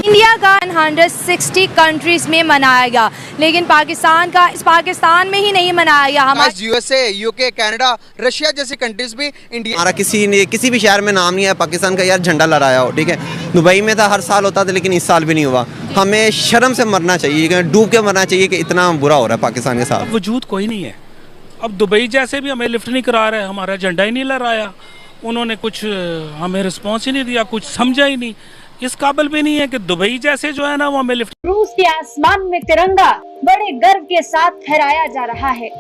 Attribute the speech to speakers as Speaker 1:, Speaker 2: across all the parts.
Speaker 1: India का 160 countries में मनाया गया, लेकिन पाकिस्तान में ही नहीं मनाया गया।
Speaker 2: हमारे यूएसए, यूके, कनाडा, रशिया जैसी कंट्रीज भी इंडिया,
Speaker 3: हमारा किसी भी शहर में नाम नहीं है पाकिस्तान का यार झंडा लहराया हो, ठीक है। दुबई में था, हर साल होता था, लेकिन इस साल भी नहीं हुआ। हमें शर्म से मरना चाहिए, डूब के मरना चाहिए कि इतना बुरा हो रहा है पाकिस्तान के साथ।
Speaker 4: वजूद कोई नहीं है। अब दुबई जैसे भी हमें लिफ्ट नहीं करा रहे, हमारा झंडा ही नहीं लहराया, उन्होंने कुछ हमें रिस्पॉन्स ही नहीं दिया, कुछ समझा ही नहीं, इस काबिल भी नहीं है कि दुबई जैसे जो है ना वो हमें लिफ्ट।
Speaker 5: रूस के आसमान में तिरंगा बड़े गर्व के साथ फहराया जा रहा है।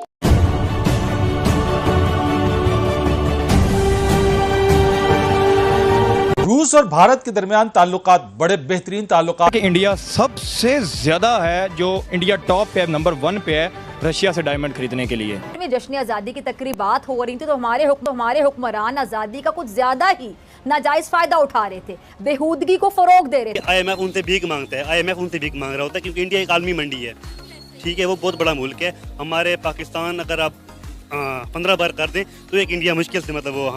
Speaker 6: रूस और भारत के दरमियान ताल्लुकात बड़े बेहतरीन ताल्लुकात।
Speaker 7: इंडिया सबसे ज्यादा है, जो इंडिया टॉप पे नंबर 1 पे है रशिया से डायमंड खरीदने के लिए।
Speaker 8: जश्न आज़ादी की तकरीबात हो रही थी तो हमारे हुक्मरान आज़ादी का कुछ ज्यादा ही नाजायज फायदा उठा रहे थे, बेहूदगी को फरोग दे रहे थे।
Speaker 9: IMF उनसे भीख मांगता है, IMF उनसे भीख मांग रहा होता है, क्योंकि इंडिया एक आलमी मंडी है, ठीक है, वो बहुत बड़ा मुल्क है। हमारे पाकिस्तान अगर आप 15 बार कर दें तो एक इंडिया मुश्किल से मतलब वो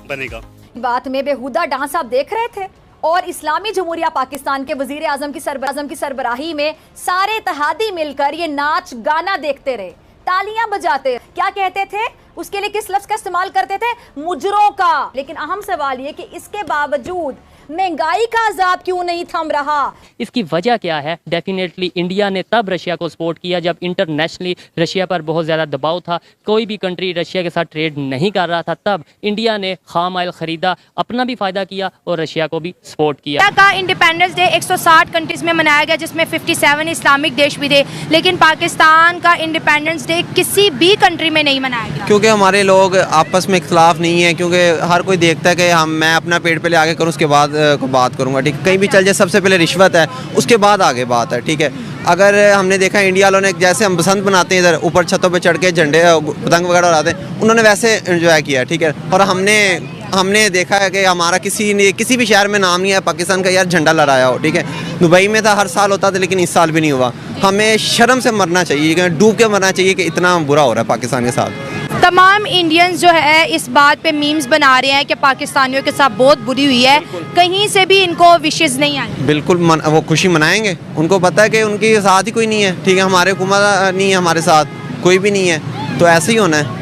Speaker 9: बनेगा।
Speaker 8: बात में बेहुदा डांस आप देख रहे थे, और इस्लामी जमहूरिया पाकिस्तान के वजीर आजम की सरबराही में सारे इत्तेहादी मिलकर ये नाच गाना देखते रहे, तालियां बजाते। क्या कहते थे? उसके लिए किस लफ्ज का इस्तेमाल करते थे? मुजरों का। लेकिन अहम सवाल ये कि इसके बावजूद महंगाई का अजाब क्यों नहीं थम रहा?
Speaker 10: इसकी वजह क्या है? डेफिनेटली इंडिया ने तब रशिया को सपोर्ट किया जब इंटरनेशनली रशिया पर बहुत ज़्यादा दबाव था, कोई भी कंट्री रशिया के साथ ट्रेड नहीं कर रहा था, तब इंडिया ने खाम ऑयल खरीदा, अपना भी फ़ायदा किया और रशिया को भी सपोर्ट किया।
Speaker 1: का इंडिपेंडेंस डे 160 कंट्रीज में मनाया गया, जिसमें 57 इस्लामिक देश भी थे, लेकिन पाकिस्तान का इंडिपेंडेंस डे किसी भी कंट्री में नहीं मनाया गया।
Speaker 3: क्योंकि हमारे लोग आपस में इख्तलाफ नहीं है, क्योंकि हर कोई देखता है कि मैं अपना पेट पहले आगे करूँ, उसके बाद को बात करूंगा, ठीक। कहीं भी चल जाए सबसे पहले रिश्वत है, उसके बाद आगे बात है, ठीक है। अगर हमने देखा इंडिया वालों ने, जैसे हम बसंत बनाते हैं इधर ऊपर छतों पे चढ़ के झंडे पतंग वगैरह उड़ाते हैं, उन्होंने वैसे एंजॉय किया, ठीक है। और हमने देखा है कि हमारा किसी भी शहर में नाम नहीं है पाकिस्तान का यार झंडा लहराया हो, ठीक है। दुबई में था, हर साल होता था, लेकिन इस साल भी नहीं हुआ। हमें शर्म से मरना चाहिए, डूब के मरना चाहिए कि इतना बुरा हो रहा है पाकिस्तान के साथ।
Speaker 1: तमाम इंडियंस जो है इस बात पे मीम्स बना रहे हैं कि पाकिस्तानियों के साथ बहुत बुरी हुई है, कहीं से भी इनको विशेष नहीं आई।
Speaker 3: बिल्कुल वो खुशी मनाएंगे, उनको पता है कि उनके साथ ही कोई नहीं है, ठीक है। हमारे हुकूमत नहीं है, हमारे साथ कोई भी नहीं है, तो ऐसे ही होना है।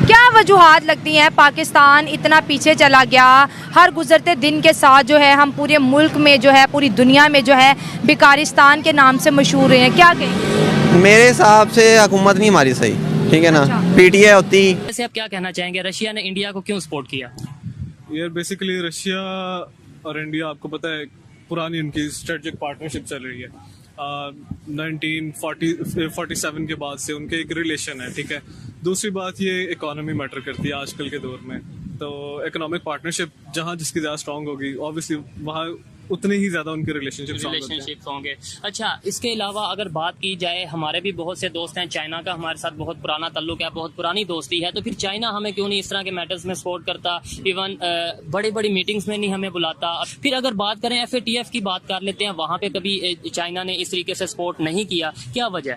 Speaker 1: क्या वजूहात लगती हैं पाकिस्तान इतना पीछे चला गया? हर गुजरते दिन के साथ जो है हम पूरे मुल्क में जो है, पूरी दुनिया में जो है बेकारिस्तान के नाम से मशहूर हैं। क्या कहें?
Speaker 3: मेरे हिसाब से हुकूमत नहीं हमारी सही, ठीक है ना। PTI होती।
Speaker 10: वैसे आप क्या कहना चाहेंगे, रशिया ने इंडिया को क्यों सपोर्ट किया?
Speaker 11: यार बेसिकली रशिया और इंडिया, आपको पता है पुरानी उनकी स्ट्रेटेजिक पार्टनरशिप चल रही है। 1947 के बाद से उनके एक रिलेशन है, ठीक है। दूसरी बात ये इकोनॉमी मैटर करती है आजकल के दौर में, तो इकोनॉमिक पार्टनरशिप जहाँ जिसकी ज़्यादा स्ट्रांग होगी, ऑब्वियसली वहाँ उतने ही ज़्यादा उनके रिलेशनशिप
Speaker 10: होंगे। अच्छा, इसके अलावा अगर बात की जाए, हमारे भी बहुत से दोस्त हैं, चाइना का हमारे साथ बहुत पुराना ताल्लुक है, बहुत पुरानी दोस्ती है, तो फिर चाइना हमें क्यों नहीं इस तरह के मैटर्स में सपोर्ट करता? इवन बड़ी बड़ी मीटिंग्स में नहीं हमें बुलाता। फिर अगर बात करें FATF की बात कर लेते हैं, वहाँ पे कभी चाइना ने इस तरीके से सपोर्ट नहीं किया, क्या वजह?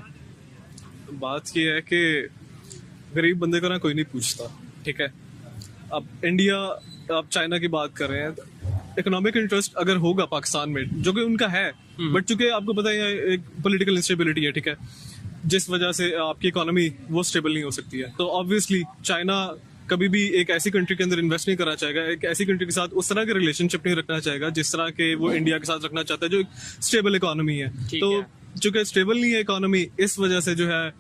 Speaker 11: बात ये है कि गरीब बंदे को ना कोई नहीं पूछता, ठीक है। अब इंडिया, आप चाइना की बात कर रहे हैं, इकोनॉमिक इंटरेस्ट अगर होगा पाकिस्तान में, जो कि उनका है, बट चूंकि आपको पता है एक पॉलिटिकल इंस्टेबिलिटी है, ठीक है, जिस वजह से आपकी इकोनॉमी वो स्टेबल नहीं हो सकती है, तो ऑब्वियसली चाइना कभी भी एक ऐसी कंट्री के अंदर इन्वेस्ट नहीं करना चाहेगा, एक ऐसी कंट्री के साथ उस तरह के रिलेशनशिप नहीं रखना चाहेगा जिस तरह के वो इंडिया के साथ रखना चाहता है, जो एक स्टेबल इकोनॉमी है। तो चूंकि स्टेबल नहीं है इकोनॉमी, इस वजह से जो है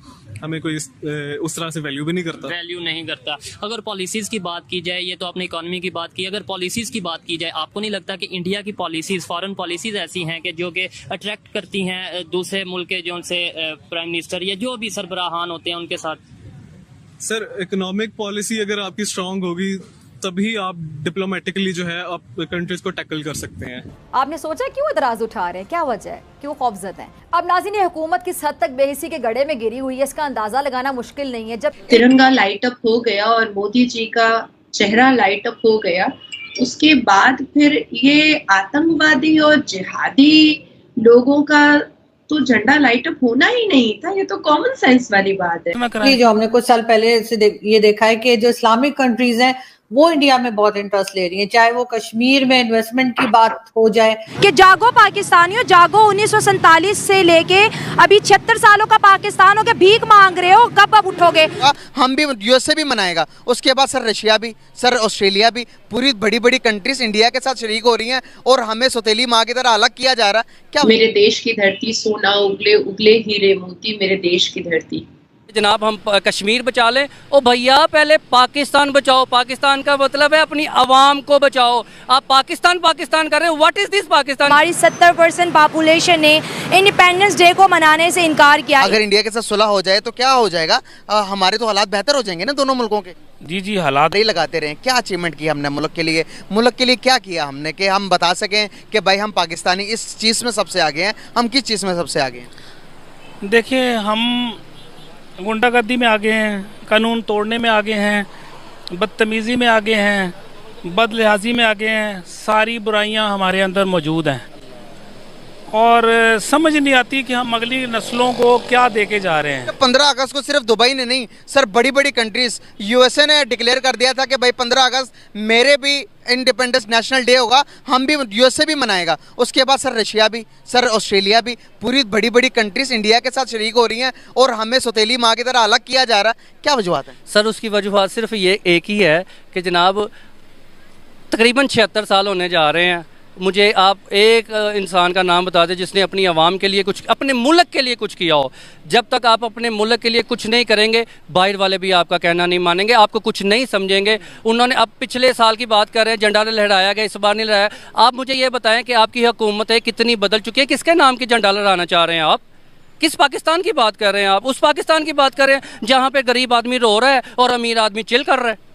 Speaker 11: हमें कोई उस तरह से वैल्यू नहीं करता।
Speaker 10: अगर पॉलिसीज की बात की जाए, ये तो आपने इकोनॉमी की बात की, अगर पॉलिसीज की बात की जाए, आपको नहीं लगता कि इंडिया की पॉलिसीज, फॉरेन पॉलिसीज ऐसी हैं कि जो कि अट्रैक्ट करती हैं दूसरे मुल्क के जो उनसे प्राइम मिनिस्टर या जो भी सरबराहान होते हैं उनके साथ?
Speaker 11: सर, इकोनॉमिक पॉलिसी अगर आपकी स्ट्रांग होगी तभी आप डिप्लोमेटिकली जो है आप कंट्रीज को टैकल कर सकते हैं।
Speaker 8: आपने सोचा क्यों एतराज उठा रहे हैं, क्या वजह है, क्यों खौफजद हैं? अब नाज़रीन, ये हुकूमत किस हद तक बेहिसी के गड्ढे में गिरी हुई है, इसका अंदाजा लगाना मुश्किल नहीं है। जब
Speaker 12: तिरंगा लाइट अप हो गया और मोदी जी का चेहरा लाइट अप हो गया, उसके बाद फिर ये आतंकवादी और जिहादी लोगों का तो झंडा लाइट अप होना ही नहीं था। ये तो कॉमन सेंस वाली बात है।
Speaker 13: जो हमने कुछ साल पहले से ये देखा है कि जो इस्लामिक कंट्रीज हैं वो इंडिया में बहुत इंटरेस्ट ले रही हैं, चाहे वो कश्मीर में इन्वेस्टमेंट की बात हो जाए।
Speaker 1: कि जागो पाकिस्तानियों, जागो 1947 से लेके अभी 76 सालों का पाकिस्तान हो गया, भीख मांग रहे हो, कब अब उठोगे?
Speaker 2: हम भी, यूएसए भी मनाएगा, उसके बाद सर रशिया भी, सर ऑस्ट्रेलिया भी, पूरी बड़ी बड़ी कंट्रीज इंडिया के साथ शरीक हो रही हैं और हमें सौतेली माँ की तरह अलग किया जा रहा है। क्या
Speaker 12: मेरे देश की धरती सोना उगले उगले हीरे मोती, मेरे देश की धरती।
Speaker 10: जनाब हम कश्मीर बचा लें, ओ भैया पहले पाकिस्तान बचाओ। पाकिस्तान का मतलब है अपनी आवाम को बचाओ। आप पाकिस्तान पाकिस्तान कर रहे हो, व्हाट इज दिस पाकिस्तान?
Speaker 1: हमारी 70% पॉपुलेशन ने इंडिपेंडेंस डे को मनाने से इनकार किया।
Speaker 2: अगर इंडिया के साथ सुलह हो जाए तो क्या हो जाएगा? हमारे तो हालात बेहतर हो जाएंगे ना दोनों मुल्कों के।
Speaker 4: जी जी, हालात
Speaker 2: नहीं लगाते रहे। क्या अचीवमेंट किया हमने मुल्क के लिए? मुल्क के लिए क्या किया हमने कि हम बता सकें कि भाई हम पाकिस्तानी इस चीज़ में सबसे आगे हैं? हम किस चीज़ में सबसे आगे हैं?
Speaker 4: देखिए, हम गुंडागर्दी में आगे हैं, कानून तोड़ने में आगे हैं, बदतमीज़ी में आगे हैं, बदलिहाजी में आगे हैं। सारी बुराइयां हमारे अंदर मौजूद हैं और समझ नहीं आती कि हम अगली नस्लों को क्या देके जा रहे हैं।
Speaker 2: 15 अगस्त को सिर्फ दुबई ने नहीं सर, बड़ी बड़ी कंट्रीज, यूएसए ने डिक्लेयर कर दिया था कि भाई 15 अगस्त मेरे भी इंडिपेंडेंस नेशनल डे होगा, हम भी, यूएसए भी मनाएगा। उसके बाद सर रशिया भी, सर ऑस्ट्रेलिया भी, पूरी बड़ी बड़ी कंट्रीज इंडिया के साथ शरीक हो रही हैं और हमें सौतेली माँ की तरह अलग किया जा रहा है। क्या वजूहत है
Speaker 10: सर? उसकी वजूहत सिर्फ ये एक ही है कि जनाब तकरीबन 76 साल होने जा रहे हैं। मुझे आप एक इंसान का नाम बता दें जिसने अपनी आवाम के लिए कुछ, अपने मुल्क के लिए कुछ किया हो। जब तक आप अपने मुल्क के लिए कुछ नहीं करेंगे, बाहर वाले भी आपका कहना नहीं मानेंगे, आपको कुछ नहीं समझेंगे। उन्होंने, अब पिछले साल की बात कर रहे हैं, झंडा लहराया गया, इस बार नहीं लहराया। आप मुझे ये बताएं कि आपकी हुकूमतें कितनी बदल चुकी है? किसके नाम की झंडा लहराना चाह रहे हैं आप? किस पाकिस्तान की बात कर रहे हैं आप? उस पाकिस्तान की बात कर रहे हैं जहाँ पे गरीब आदमी रो रहा है और अमीर आदमी चिल कर रहा है।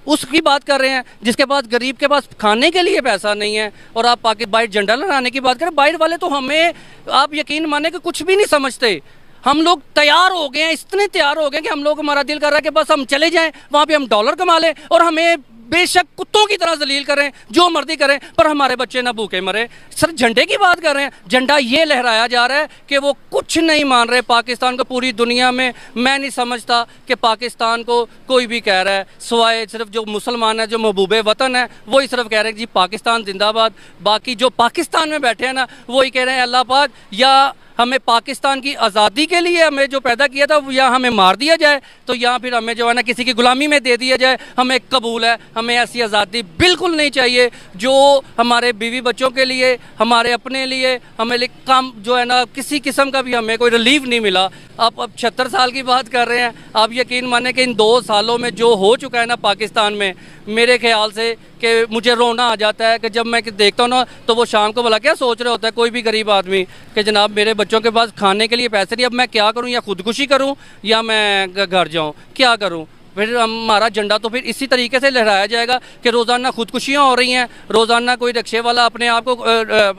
Speaker 10: उसकी बात कर रहे हैं जिसके पास, गरीब के पास खाने के लिए पैसा नहीं है और आप बाहर झंडा लहराने की बात करें। बाहर वाले तो हमें, आप यकीन माने कि कुछ भी नहीं समझते। हम लोग तैयार हो गए हैं, इतने तैयार हो गए कि हम लोग, हमारा दिल कर रहा है कि बस हम चले जाएं, वहाँ पे हम डॉलर कमा लें और हमें बेशक कुत्तों की तरह जलील करें, जो मर्जी करें, पर हमारे बच्चे ना भूखे मरे। सर झंडे की बात कर रहे हैं, झंडा ये लहराया जा रहा है कि वो कुछ नहीं मान रहे पाकिस्तान को पूरी दुनिया में। मैं नहीं समझता कि पाकिस्तान को कोई भी कह रहा है, सिवाय सिर्फ जो मुसलमान है, जो महबूबे वतन है, वही सिर्फ कह रहे हैं जी पाकिस्तान जिंदाबाद। बाकी जो पाकिस्तान में बैठे हैं ना, वही कह रहे हैं अल्लाह पाक या हमें पाकिस्तान की आज़ादी के लिए हमें जो पैदा किया था या हमें मार दिया जाए, तो या फिर हमें जो है ना किसी की गुलामी में दे दिया जाए, हमें कबूल है। हमें ऐसी आज़ादी बिल्कुल नहीं चाहिए जो हमारे बीवी बच्चों के लिए, हमारे अपने लिए, हमें काम जो है ना किसी किस्म का भी हमें कोई रिलीफ नहीं मिला। आप अब 76 साल की बात कर रहे हैं। आप यकीन माने कि इन 2 सालों में जो हो चुका है ना पाकिस्तान में, मेरे ख्याल से कि मुझे रोना आ जाता है कि जब मैं देखता हूँ ना, तो वो शाम को भला क्या सोच रहे होता है कोई भी गरीब आदमी कि जनाब मेरे बच्चों के पास खाने के लिए पैसे नहीं, अब मैं क्या करूँ? या खुदकुशी करूँ या मैं घर जाऊँ, क्या करूँ? फिर हमारा झंडा तो फिर इसी तरीके से लहराया जाएगा कि रोज़ाना खुदकुशियाँ हो रही हैं, रोज़ाना कोई रिक्शे वाला अपने आप को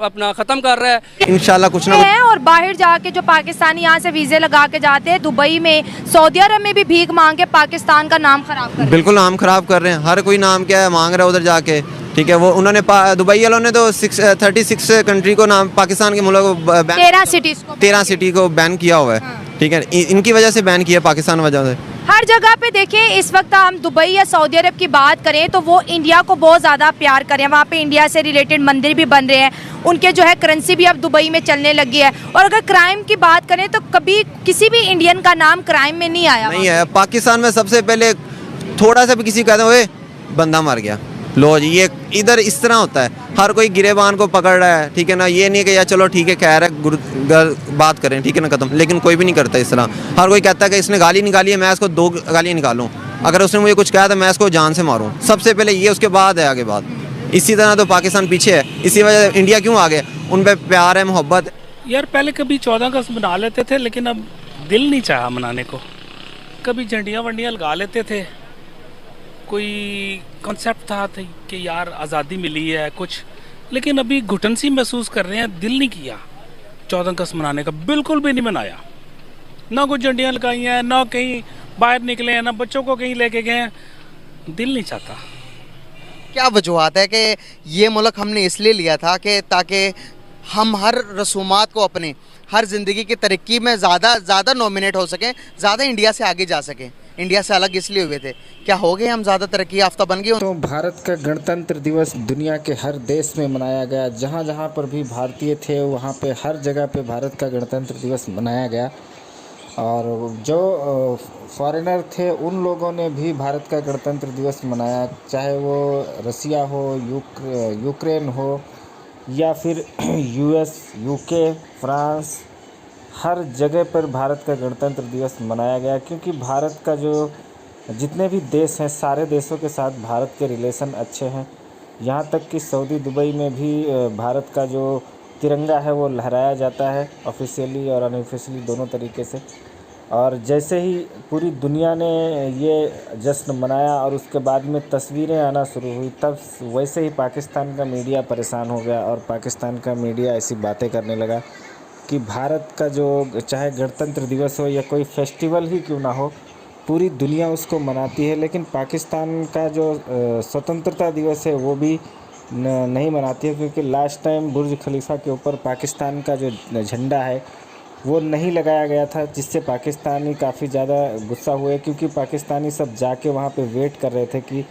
Speaker 10: अपना ख़त्म कर रहा है।
Speaker 3: इंशाल्लाह कुछ ना
Speaker 1: है। और बाहर जाके जो पाकिस्तानी यहाँ से वीज़े लगा के जाते हैं, दुबई में, सऊदी अरब में भी भीख मांग के पाकिस्तान का नाम खराब कर रहे हैं।
Speaker 3: बिल्कुल नाम खराब कर रहे हैं। हर कोई नाम क्या है मांग रहा है उधर जाके, ठीक है। वो उन्होंने दुबई वालों ने तो 36 कंट्री को नाम, पाकिस्तान के मुल्क को 13 सिटी को बैन किया हुआ है, ठीक है। इनकी वजह से बैन किया, पाकिस्तान वजह से।
Speaker 1: हर जगह पे देखें, इस वक्त हम दुबई या सऊदी अरब की बात करें तो वो इंडिया को बहुत ज़्यादा प्यार करें। वहाँ पे इंडिया से रिलेटेड मंदिर भी बन रहे हैं, उनके जो है करेंसी भी अब दुबई में चलने लगी है। और अगर क्राइम की बात करें तो कभी किसी भी इंडियन का नाम क्राइम में नहीं आया,
Speaker 3: नहीं है। पाकिस्तान में सबसे पहले थोड़ा सा भी किसी कहते हुए बंदा मर गया, लो जी, ये इधर इस तरह होता है। हर कोई गिरेबान को पकड़ रहा है, ठीक है ना। ये नहीं कि यार चलो ठीक है खैर है, बात करें, ठीक है ना, खत्म। लेकिन कोई भी नहीं करता इस तरह। हर कोई कहता है कि इसने गाली निकाली है, मैं इसको 2 गालियाँ निकालूँ, अगर उसने मुझे कुछ कहा तो मैं इसको जान से मारूँ। सबसे पहले ये, उसके बाद है आगे बात। इसी तरह तो पाकिस्तान पीछे है, इसी वजह से इंडिया क्यों आगे, उन पर प्यार है, मोहब्बत।
Speaker 4: यार पहले कभी 14 अगस्त मना लेते थे, लेकिन अब दिल नहीं चाहा मनाने को। कभी झंडियाँ वंडियाँ लगा लेते थे, कोई कॉन्सेप्ट था कि यार आज़ादी मिली है कुछ, लेकिन अभी घुटन सी महसूस कर रहे हैं। दिल नहीं किया 14 अगस्त मनाने का, बिल्कुल भी नहीं मनाया। ना कुछ झंडियाँ लगाई हैं, ना कहीं बाहर निकले हैं, ना बच्चों को कहीं लेके गए हैं। दिल नहीं चाहता।
Speaker 2: क्या वजूहत है कि ये मुल्क हमने इसलिए लिया था कि ताकि हम हर रसूमात को अपने हर ज़िंदगी की तरक्की में ज़्यादा नॉमिनेट हो सकें, ज़्यादा इंडिया से आगे जा सकें। इंडिया से अलग इसलिए हुए थे, क्या हो गए हम ज़्यादा तरक्की याफ्ता बन गए?
Speaker 14: तो भारत का गणतंत्र दिवस दुनिया के हर देश में मनाया गया। जहाँ जहाँ पर भी भारतीय थे वहाँ पे हर जगह पे भारत का गणतंत्र दिवस मनाया गया। और जो फॉरेनर थे उन लोगों ने भी भारत का गणतंत्र दिवस मनाया, चाहे वो रसिया हो, यूक्रेन हो या फिर यूएस, यूके, फ्रांस, हर जगह पर भारत का गणतंत्र दिवस मनाया गया। क्योंकि भारत का जो जितने भी देश हैं सारे देशों के साथ भारत के रिलेशन अच्छे हैं। यहाँ तक कि सऊदी दुबई में भी भारत का जो तिरंगा है वो लहराया जाता है, ऑफिशियली और अनऑफिशियली दोनों तरीके से। और जैसे ही पूरी दुनिया ने ये जश्न मनाया और उसके बाद में तस्वीरें आना शुरू हुई, तब वैसे ही पाकिस्तान का मीडिया परेशान हो गया और पाकिस्तान का मीडिया ऐसी बातें करने लगा कि भारत का जो चाहे गणतंत्र दिवस हो या कोई फेस्टिवल ही क्यों ना हो, पूरी दुनिया उसको मनाती है, लेकिन पाकिस्तान का जो स्वतंत्रता दिवस है वो भी नहीं मनाती है। क्योंकि लास्ट टाइम बुर्ज खलीफा के ऊपर पाकिस्तान का जो झंडा है वो नहीं लगाया गया था, जिससे पाकिस्तानी काफ़ी ज़्यादा गुस्सा हुए। क्योंकि पाकिस्तानी सब जाके वहाँ पे वेट कर रहे थे कि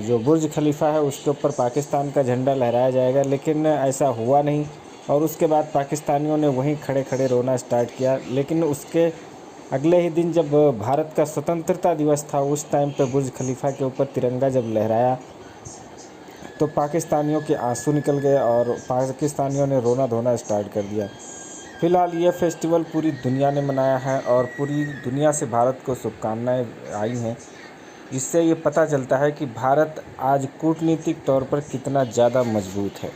Speaker 14: जो बुर्ज खलीफा है उसके ऊपर पाकिस्तान का झंडा लहराया जाएगा, लेकिन ऐसा हुआ नहीं। और उसके बाद पाकिस्तानियों ने वहीं खड़े खड़े रोना स्टार्ट किया। लेकिन उसके अगले ही दिन जब भारत का स्वतंत्रता दिवस था, उस टाइम पे बुर्ज खलीफा के ऊपर तिरंगा जब लहराया तो पाकिस्तानियों के आंसू निकल गए और पाकिस्तानियों ने रोना धोना स्टार्ट कर दिया। फ़िलहाल ये फेस्टिवल पूरी दुनिया ने मनाया है और पूरी दुनिया से भारत को शुभकामनाएं आई हैं। इससे ये पता चलता है कि भारत आज कूटनीतिक तौर पर कितना ज़्यादा मजबूत है।